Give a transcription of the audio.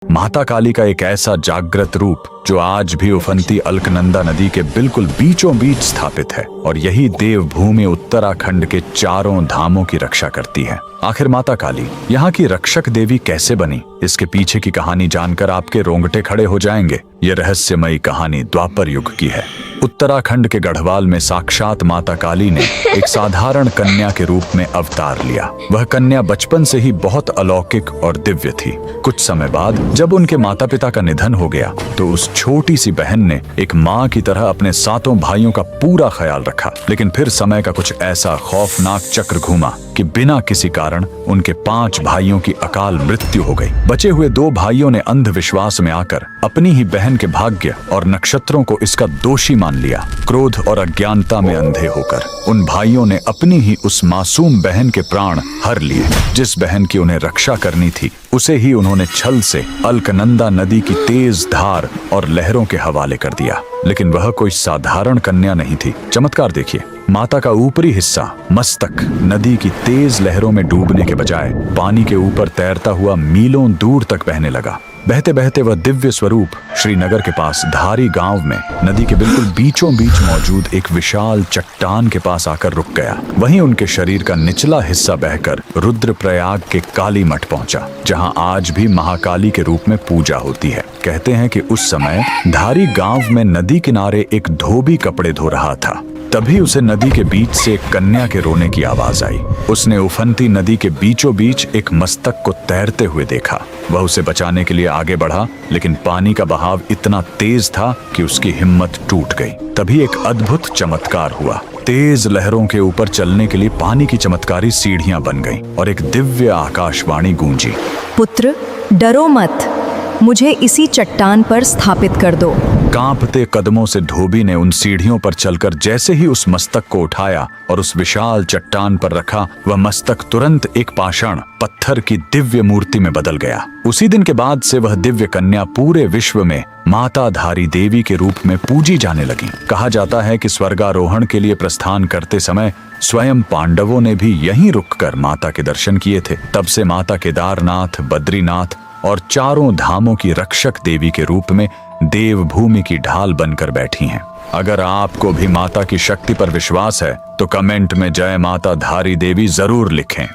माता काली का एक ऐसा जागृत रूप जो आज भी उफनती अलकनंदा नदी के बिल्कुल बीचों बीच स्थापित है और यही देवभूमि उत्तराखंड के चारों धामों की रक्षा करती है। आखिर माता काली यहाँ की रक्षक देवी कैसे बनी, इसके पीछे की कहानी जानकर आपके रोंगटे खड़े हो जाएंगे। ये रहस्यमयी कहानी द्वापर युग की है। उत्तराखंड के गढ़वाल में साक्षात माता काली ने एक साधारण कन्या के रूप में अवतार लिया। वह कन्या बचपन से ही बहुत अलौकिक और दिव्य थी। कुछ समय बाद जब उनके माता पिता का निधन हो गया तो उस छोटी सी बहन ने एक माँ की तरह अपने सातों भाइयों का पूरा ख्याल रखा। लेकिन फिर समय का कुछ ऐसा खौफनाक चक्र घूमा कि बिना किसी कारण उनके 5 भाइयों की अकाल मृत्यु हो गई। बचे हुए 2 भाइयों ने अंधविश्वास में आकर अपनी ही बहन के भाग्य और नक्षत्रों को इसका दोषी मान लिया। क्रोध और अज्ञानता में अंधे होकर उन भाइयों ने अपनी ही उस मासूम बहन के प्राण हर लिए। जिस बहन की उन्हें रक्षा करनी थी उसे ही उन्होंने छल से अलकनंदा नदी की तेज धार और लहरों के हवाले कर दिया। लेकिन वह कोई साधारण कन्या नहीं थी। चमत्कार देखिए, माता का ऊपरी हिस्सा मस्तक नदी की तेज लहरों में डूबने के बजाय पानी के ऊपर तैरता हुआ मीलों दूर तक बहने लगा। बहते बहते वह दिव्य स्वरूप श्रीनगर के पास धारी गांव में नदी के बिल्कुल बीचों बीच मौजूद एक विशाल चट्टान के पास आकर रुक गया। वहीं उनके शरीर का निचला हिस्सा बहकर रुद्रप्रयाग के काली मठ पहुंचा, जहां आज भी महाकाली के रूप में पूजा होती है। कहते हैं कि उस समय धारी गांव में नदी किनारे एक धोबी कपड़े धो रहा था। तभी उसे नदी के बीच से एक कन्या के रोने की आवाज आई। उसने उफनती नदी के बीचों बीच एक मस्तक को तैरते हुए देखा। वह उसे बचाने के लिए आगे बढ़ा, लेकिन पानी का बहाव इतना तेज था कि उसकी हिम्मत टूट गई। तभी एक अद्भुत चमत्कार हुआ। तेज लहरों के ऊपर चलने के लिए पानी की चमत्कारी सीढ़ियां बन गईं और एक दिव्य आकाशवाणी गूंजी। पुत्र, डरो मत, मुझे इसी चट्टान पर स्थापित कर दो। कांपते कदमों से धोबी ने उन सीढ़ियों पर चलकर जैसे ही उस मस्तक को उठाया और उस विशाल चट्टान पर रखा, वह मस्तक तुरंत एक पाषाण पत्थर की दिव्य मूर्ति में बदल गया। उसी दिन के बाद से वह दिव्य कन्या पूरे विश्व में माता धारी देवी के रूप में पूजी जाने लगी। कहा जाता है कि स्वर्गारोहण के लिए प्रस्थान करते समय स्वयं पांडवों ने भी यहीं रुककर माता के दर्शन किए थे। तब से माता केदारनाथ, बद्रीनाथ और चारों धामों की रक्षक देवी के रूप में देवभूमि की ढाल बनकर बैठी हैं। अगर आपको भी माता की शक्ति पर विश्वास है तो कमेंट में जय माता धारी देवी जरूर लिखें।